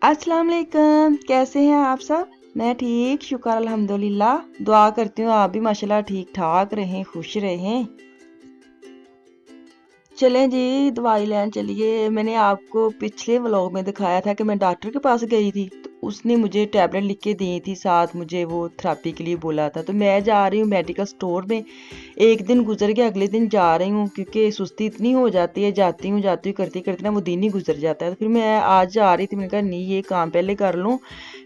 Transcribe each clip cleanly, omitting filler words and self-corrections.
अस्सलाम वालेकुम, कैसे हैं आप सब। मैं ठीक, शुक्र अल्हम्दुलिल्लाह। दुआ करती हूँ आप भी माशाल्लाह ठीक ठाक रहें, खुश रहें। चलें जी, दवाई लेने चलिए। मैंने आपको पिछले व्लॉग में दिखाया था कि मैं डॉक्टर के पास गई थी, तो उसने मुझे टैबलेट लिख के दी थी, साथ मुझे वो थेरेपी के लिए बोला था। तो मैं जा रही हूँ मेडिकल स्टोर में। एक दिन गुजर गया, अगले दिन जा रही हूँ क्योंकि सुस्ती इतनी हो जाती है, जाती हूँ करती करती ना वो दिन ही गुजर जाता है। तो फिर मैं आज जा रही थी, मैंने कहा नहीं ये काम पहले कर लूँ,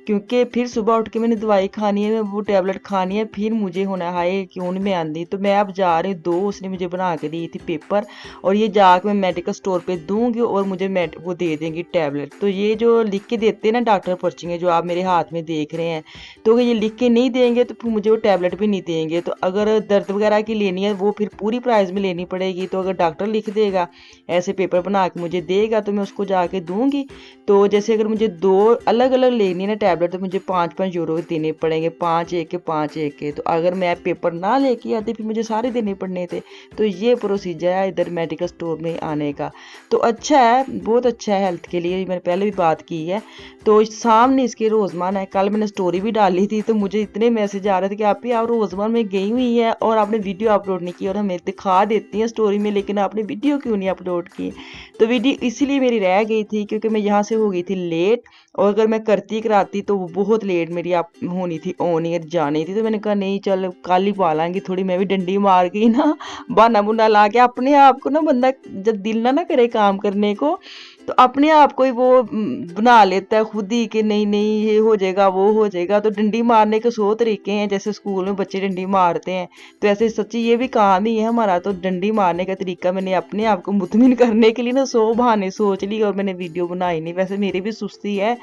क्योंकि फिर सुबह उठ के मैंने दवाई खानी है, वो टैबलेट खानी है, फिर मुझे होना है हाय क्यों नहीं मैं आंदी। तो मैं अब जा रही हूँ, दो उसने मुझे बना के दी थी पेपर, और ये जाके मैं मेडिकल स्टोर पे दूंगी और मुझे वो दे देंगी टैबलेट। तो ये जो लिख के देते हैं ना डॉक्टर पर्चियाँ जो आप मेरे हाथ में देख रहे हैं, तो अगर ये लिख के नहीं देंगे तो फिर मुझे वो टैबलेट भी नहीं देंगे। तो अगर दर्द वगैरह की लेनी है वो फिर पूरी प्राइस में लेनी पड़ेगी। तो अगर डॉक्टर लिख देगा, ऐसे पेपर बना के मुझे देगा, तो मैं उसको जाके दूंगी। तो जैसे अगर मुझे दो अलग अलग लेनी है ना टैबलेट, तो मुझे 5-5 यूरो देने पड़ेंगे, 5 एक के 5 एक के। तो अगर मैं पेपर ना लेके आती फिर मुझे सारे देने पड़ने थे। तो ये प्रोसीजर है इधर मेडिकल स्टोर में आने का। तो अच्छा है, बहुत अच्छा है हेल्थ के लिए, मैंने पहले भी बात की है। तो सामने इसके रोजमान है, कल मैंने स्टोरी भी डाली थी, तो मुझे इतने मैसेज आ रहे थे कि आप रोजमान में गई हुई है और आपने वीडियो अपलोड नहीं की, और हमें दिखा देती हैं स्टोरी में लेकिन आपने वीडियो क्यों नहीं अपलोड की। तो वीडियो इसीलिए मेरी रह गई थी क्योंकि मैं यहाँ से हो गई थी लेट, और अगर मैं करती कराती तो वो बहुत लेट मेरी आप होनी थी, ऑन ईयर जानी थी। तो मैंने कहा नहीं चल कल ही पा लांगी, थोड़ी मैं भी डंडी मार गई ना, बहाना बुना ला के। अपने आप को ना बंदा जब दिल ना करे काम करने को, तो अपने आप को ही वो बना लेता है खुद ही कि नहीं नहीं ये हो जाएगा वो हो जाएगा। तो डंडी मारने के 100 तरीके हैं, जैसे स्कूल में बच्चे डंडी मारते हैं, तो ऐसे सच्ची ये भी काम ही है हमारा। तो डंडी मारने का तरीका मैंने अपने आप को मुतमिन करने के लिए ना 100 बहाने सोच ली, और मैंने वीडियो बनाई नहीं। वैसे मेरी भी सुस्ती है,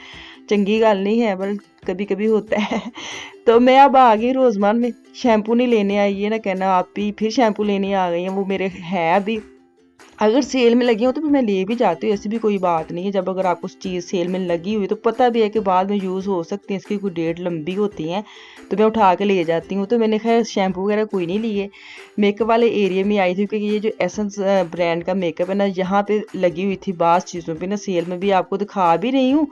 चंगी गल नहीं है, पर कभी कभी होता है। तो मैं अब आ गई रोजमान में, शैम्पू नहीं लेने आई है ना, कहना आप ही फिर शैम्पू लेने आ गई हैं। वो मेरे है अभी, अगर सेल में लगी हो तो फिर मैं ले भी जाती हूँ, ऐसी भी कोई बात नहीं है। जब अगर आपको चीज़ सेल में लगी हुई तो पता भी है कि बाद में यूज़ हो सकती है, इसकी कोई डेट लंबी होती है, तो मैं उठा के ले जाती हूँ। तो मैंने खैर शैम्पू वगैरह कोई नहीं लिए। मेकअप वाले एरिया में आई थी क्योंकि ये जो एसेंस ब्रांड का मेकअप है ना, यहाँ पे लगी हुई थी बास चीज़ों पे ना सेल में, भी आपको दिखा भी रही हूँ।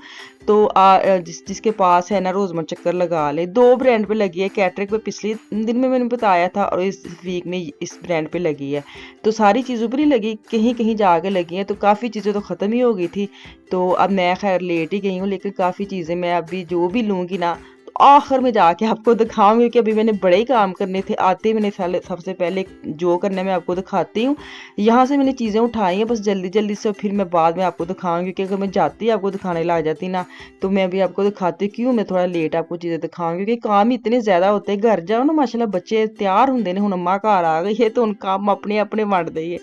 तो जिसके पास है ना रोजमर चक्कर लगा ले। दो ब्रांड पे लगी है, कैटरिक पे पिछले दिन में मैंने बताया था, और इस वीक में इस ब्रांड पे लगी है। तो सारी चीज़ों पर ही लगी, कहीं कहीं जाके लगी हैं, तो काफ़ी चीज़ें तो ख़त्म ही हो गई थी। तो अब मैं खैर लेट ही गई हूँ, लेकिन काफ़ी चीज़ें मैं अभी जो भी लूँगी ना, तो आखिर में जाके आपको दिखाऊंगी कि अभी मैंने बड़े ही काम करने थे। आते ही मैंने सबसे पहले जो करना है मैं आपको दिखाती हूँ। यहाँ से मैंने चीज़ें उठाई हैं बस जल्दी जल्दी से, फिर मैं बाद में आपको दिखाऊंगी, क्योंकि अगर मैं जाती आपको दिखाने लग जाती ना, तो मैं अभी आपको दिखाती क्यों मैं थोड़ा लेट आपको चीज़ें दिखाऊंगी, क्योंकि काम ही इतने ज़्यादा होते हैं। घर जाओ ना माशाल्लाह बच्चे तैयार होंगे ने, हुण अम्मा घर आ गई है, तो उन काम अपने अपने वंड दईए।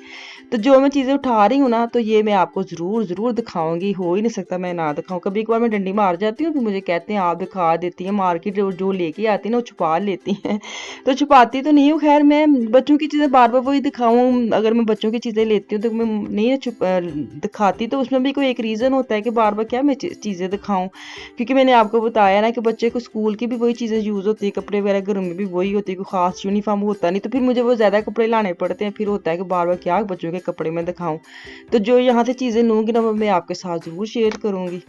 तो जो मैं चीज़ें उठा रही हूँ ना, तो ये मैं आपको ज़रूर ज़रूर दिखाऊंगी, हो ही नहीं सकता मैं ना दिखाऊं। कभी कभार मैं डंडी मार जाती हूँ, फिर मुझे कहते हैं आप दिखा देती हैं, मार्केट जो जो लेके आती है ना वो छुपा लेती हैं। तो छुपाती तो नहीं हूँ, खैर मैं बच्चों की चीज़ें बार बार वही दिखाऊँ, अगर मैं बच्चों की चीज़ें लेती हूँ तो मैं नहीं दिखाती। तो उसमें भी कोई एक रीज़न होता है कि बार बार क्या मैं चीज़ें दिखाऊँ, क्योंकि मैंने आपको बताया ना कि बच्चे को स्कूल की भी वही चीज़ें यूज़ होती है, कपड़े वगैरह घर में भी वही होती है, कोई खास यूनिफॉर्म होता नहीं, तो फिर मुझे वो ज़्यादा कपड़े लाने पड़ते हैं। फिर होता है कि बार बार क्या बच्चों के कपड़े में दिखाऊं। तो जो यहाँ से चीज़ें लूँगी ना वो मैं आपके साथ ज़रूर शेयर करूँगी।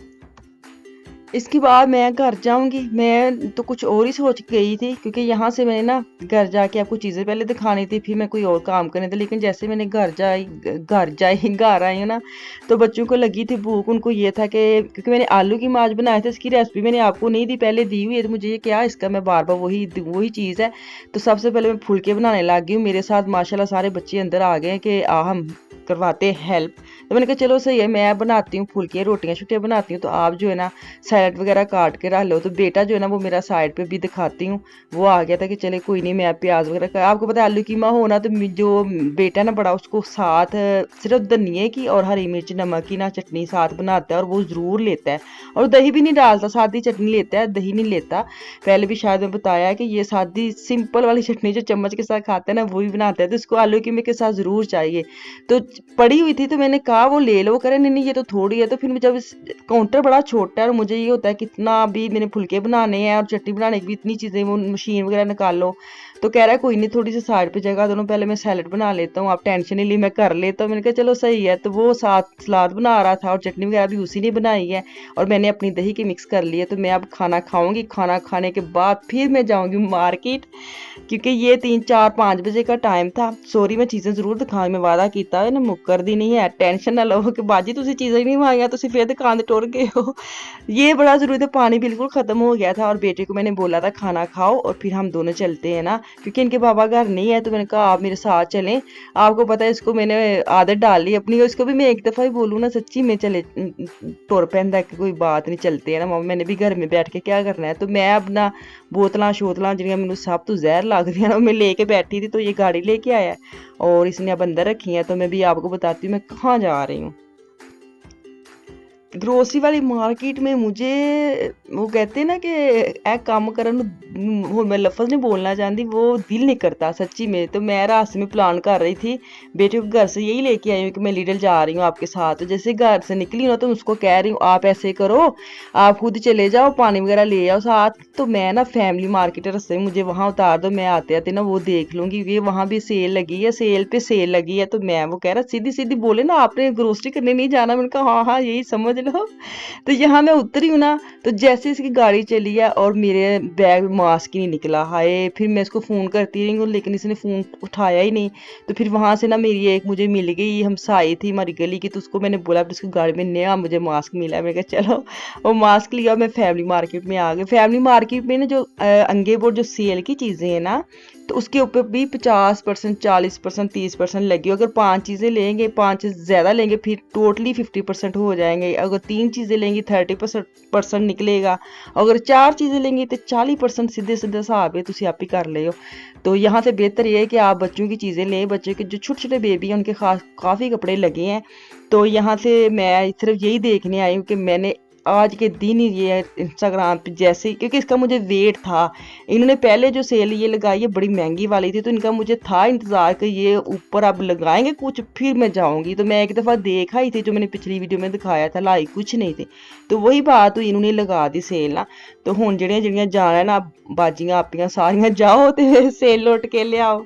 इसके बाद मैं घर जाऊँगी, मैं तो कुछ और ही सोच के गई थी, क्योंकि यहाँ से मैंने ना घर जाके आपको चीज़ें पहले दिखानी थी, फिर मैं कोई और काम करने था। लेकिन जैसे मैंने घर आई हूँ ना, तो बच्चों को लगी थी भूख। उनको ये था कि क्योंकि मैंने आलू की माज बनाए थे, इसकी रेसिपी मैंने आपको नहीं दी, पहले दी हुई है, तो मुझे ये क्या इसका मैं बार बार वही वही चीज़ है। तो सबसे पहले मैं फुलके बनाने लग गई हूँ, मेरे साथ माशाल्लाह सारे बच्चे अंदर आ गए हैं कि हम करवाते हैं हेल्प। तो मैंने कहा चलो सही है, मैं बनाती हूँ फुलकियाँ रोटियाँ छुट्टियाँ बनाती हूँ, तो आप जो है ना सैलड वगैरह काट के रख लो। तो बेटा जो है ना वो मेरा साइड पे भी दिखाती हूँ, वो आ गया था कि चले कोई नहीं मैं प्याज वगैरह आपको पता है आलू कीमा होना, तो जो बेटा ना बड़ा उसको साथ सिर्फ धनिए की और हरी मिर्च नमक की ना चटनी साथ बनाता है, और वो ज़रूर लेता है। और दही भी नहीं डालता, सादी चटनी लेता है, दही नहीं लेता। पहले भी शायद मैं बताया है कि ये सादी सिंपल वाली चटनी जो चम्मच के साथ खाता है ना वो भी बनाता है, तो इसको आलू कीमे के साथ ज़रूर चाहिए। तो पड़ी हुई थी, तो मैंने कहा वो ले लो, वो करे नहीं नहीं ये तो थोड़ी है। तो फिर जब काउंटर बड़ा छोटा है और मुझे ये होता है कितना भी मैंने फुलके बनाने हैं और चटनी बनाने की भी इतनी चीज़ें वो मशीन वगैरह निकालो, तो कह रहा है कोई नहीं, थोड़ी सी साइड पे जगह दोनों, पहले मैं सैलेड बना लेता हूँ, आप टेंशन नहीं ली, मैं कर लेता हूँ। मैंने कहा चलो सही है। तो वो साथ सलाद बना रहा था और चटनी वगैरह भी उसी ने बनाई है, और मैंने अपनी दही की मिक्स कर ली है। तो मैं अब खाना खाऊंगी, खाना खाने के बाद फिर मैं जाऊंगी मार्केट, क्योंकि ये 3 4 5 बजे का टाइम था। सॉरी, मैं चीज़ें ਜ਼ਰੂਰ ਦਿਖਾਉਂ, मैं वादा ਕੀਤਾ है ना, मुकरदी नहीं है। टेंशन ना लो कि बाजी तुसी चीज़ें ही नहीं मंगाइयां, तुसी फिर दुकान ते टुर गए हो। ये बड़ा ज़रूरी था, पानी बिल्कुल ख़त्म हो गया था, और बेटे को मैंने बोला था खाना खाओ और फिर हम दोनों चलते हैं ना, क्योंकि इनके बाबा घर नहीं है। तो मैंने कहा आप मेरे साथ चलें। आपको पता है इसको मैंने आदत डाल ली अपनी, इसको भी मैं एक दफ़ा ही बोलूँ ना सच्ची में चले टुर पैंदा कि कोई बात नहीं, चलते हैं ना मम्मा, मैंने भी घर में बैठ के क्या करना है। तो मैं अपना बोतलां शोतलां जिहड़ियां मैनूं सब तो जहर लगदियां ना, मैं लेके बैठी थी। तो ये गाड़ी लेके आया और इसने अब अंदर रखी है। तो मैं भी आपको बताती हूँ मैं कहाँ जा रही हूँ। ग्रोसरी वाली मार्केट में मुझे, वो कहते हैं ना कि ए कम करन नूं, मैं लफ्ज़ नहीं बोलना चाहती, वो दिल नहीं करता सच्ची में। तो मैं रास्ते में प्लान कर रही थी, बेटे को घर से यही लेके आई हूँ कि मैं लिडल जा रही हूँ आपके साथ। तो जैसे घर से निकली ना, तो उसको कह रही हूँ आप ऐसे करो, आप खुद चले जाओ, पानी वगैरह ले आओ साथ। तो मैं ना फैमिली मार्केट है रास्ते में, मुझे वहाँ उतार दो, मैं आते आते ना वो देख लूँगी, ये वहाँ भी सेल लगी है, सेल पे सेल लगी है। तो मैं, वो कह रहा सीधी सीधी बोले ना आपने ग्रोसरी करने नहीं जाना। मैंने कहा हाँ हाँ यही समझ लो। तो यहाँ मैं उतरी हूँ ना, तो जैसे इसकी गाड़ी चली है और मेरे बैग में मास्क ही नहीं निकला। हाय, फिर मैं इसको फ़ोन करती रही हूँ, लेकिन इसने फ़ोन उठाया ही नहीं। तो फिर वहाँ से ना मेरी एक मुझे मिल गई, हमसाई थी हमारी गली की। तो उसको मैंने बोला, फिर उसकी गाड़ी में नया मुझे मास्क मिला है। मैंने कहा चलो, वो मास्क लिया, मैं फैमिली मार्केट में आ गई। फैमिली मार्केट में ना जो अंगे बोर्ड जो सेल की चीज़ें हैं ना, तो उसके ऊपर भी 50%, 40%, 30% लगी। अगर 5 चीज़ें लेंगे, 5 ज़्यादा लेंगे, फिर टोटली 50% हो जाएंगे। अगर 3 चीज़ें लेंगी 30% निकलेगा। अगर 4 चीज़ें लेंगी तो 40% सीधे सीधे हिसाब है, तुम आप ही कर ले हो। तो यहाँ से बेहतर ये है कि आप बच्चों की चीज़ें लें। बच्चों के जो छोटे छोटे बेबी हैं उनके खास काफ़ी कपड़े लगे हैं। तो यहाँ से मैं सिर्फ यही देखने आई हूँ कि मैंने आज के दिन ही ये इंस्टाग्राम पे जैसे ही, क्योंकि इसका मुझे वेट था, इन्होंने पहले जो सेल ये लगाई है बड़ी महंगी वाली थी, तो इनका मुझे था इंतज़ार कि ये ऊपर अब लगाएंगे कुछ, फिर मैं जाऊंगी। तो मैं एक दफ़ा देखा ही थी, जो मैंने पिछली वीडियो में दिखाया था, लाई कुछ नहीं थी। तो वही बात हुई, इन्होंने लगा दी सेल ना। तो हुण जेह्ड़ियां जेह्ड़ियां जाना है ना, बाजियां आपियां सारियां जाओ ते सेल लुट के लियाओ।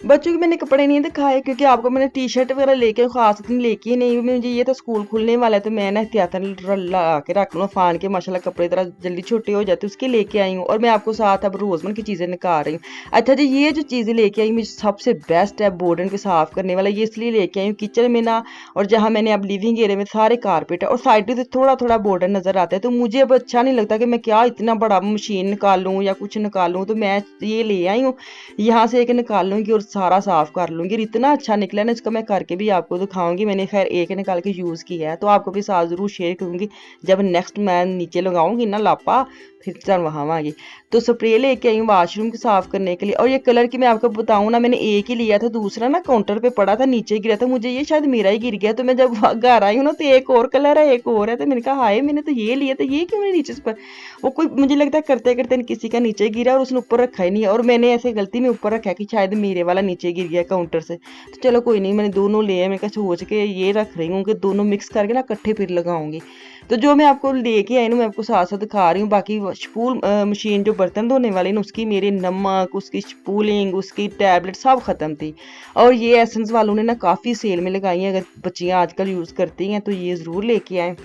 बच्चों के मैंने कपड़े नहीं दिखाए, क्योंकि आपको मैंने टी शर्ट वगैरह लेके खास इतनी लेके ही नहीं, मुझे ये तो स्कूल खुलने वाला है। तो मैं ना एहतियातन ला के रख लूँ, फान के माशाल्लाह कपड़े तरह जल्दी छोटे हो जाते, उसके लेके आई हूँ। और मैं आपको साथ अब रोज़मर्रा की चीज़ें निकाल रही हूँ। अच्छा जी, ये जो चीज़ें लेके आई मुझे सबसे बेस्ट है बॉर्डर पे साफ़ करने वाला, ये इसलिए लेके आई हूँ किचन में ना, और जहाँ मैंने अब लिविंग एरिया में सारे कारपेट है और साइड से थोड़ा थोड़ा बॉर्डर नज़र आता है। तो मुझे अब अच्छा नहीं लगता कि मैं क्या इतना बड़ा मशीन निकालूँ या कुछ निकालूँ। तो मैं ये ले आई हूँ, यहाँ से एक निकाल लूँगी और सारा साफ कर लूँगी। और इतना अच्छा निकला ना, इसका मैं करके भी आपको दिखाऊंगी। मैंने खैर एक निकाल के यूज़ किया है, तो आपको भी साथ ज़रूर शेयर करूँगी जब नेक्स्ट मैं नीचे लगाऊंगी ना लापा, फिर चढ़वाऊंगी। तो स्प्रे लेके आई हूँ वाशरूम को साफ करने के लिए। और ये कलर की मैं आपको बताऊँ ना, मैंने एक ही लिया था, दूसरा ना काउंटर पे पड़ा था, नीचे गिरा था, मुझे ये शायद मेरा ही गिर गया। तो मैं जब घर आई हूँ ना, तो एक और कलर है, एक और है। तो मैंने कहा हाय, मैंने तो ये लिया था, ये क्यों नहीं नीचे पर। वो कोई मुझे लगता है करते करते किसी का नीचे गिरा और उसने ऊपर रखा ही नहीं है, और मैंने ऐसे गलती में ऊपर रखा है कि शायद मेरे वाला नीचे गिर गया काउंटर से। तो चलो कोई नहीं, मैंने दोनों लिए, मैं सोच के ये रख रही हूँ कि दोनों मिक्स करके ना इकट्ठे फिर लगाऊंगी। तो जो मैं आपको लेके आई ना, मैं आपको साथ साथ दिखा रही हूँ। बाकी स्पूल मशीन जो बर्तन धोने वाली ना, उसकी मेरे नमक, उसकी स्पूलिंग, उसकी टैबलेट सब ख़त्म थी। और ये एसेंस वालों ने ना काफ़ी सेल में लगाई है, अगर बच्चियाँ आजकल यूज़ करती हैं तो ये ज़रूर लेके आएँ।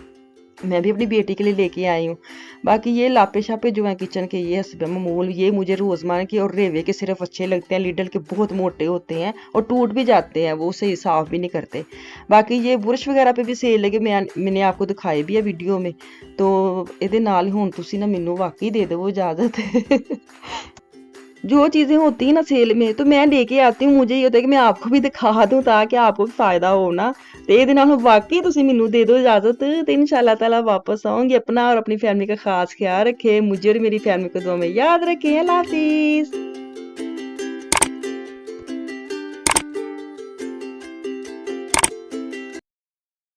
मैं भी अपनी बेटी के लिए लेके आई हूँ। बाकी ये लापे शापे जो हैं किचन के, ये हस्बे मामूल, ये मुझे रोज़मर्रा के और रेवे के सिर्फ अच्छे लगते हैं। लिडल के बहुत मोटे होते हैं और टूट भी जाते हैं, वो सही साफ़ भी नहीं करते। बाकी ये बुरश वगैरह पे भी सेल लगे, मैंने आपको दिखाए भी है वीडियो में। तो ਇਹਦੇ ਨਾਲ ਹੁਣ ਤੁਸੀਂ ना ਮੈਨੂੰ वाकई दे दो इजाज़त। जो चीज़ें होती हैं ना सेल में, तो मैं लेके आती हूँ, मुझे ये होता है कि मैं आपको भी दिखा दूँ ताकि आपको भी फ़ायदा हो ना। तो ਇਹਦੇ ਨਾਲ वाकई ਤੁਸੀਂ ਮੈਨੂੰ दे दो इजाज़त, तो इंशाल्लाह ताला वापस आऊँगी। अपना और अपनी फैमिली का खास ख्याल रखें, मुझे और मेरी फैमिली को दुआ में याद रखें। अल्लाह हाफिज़।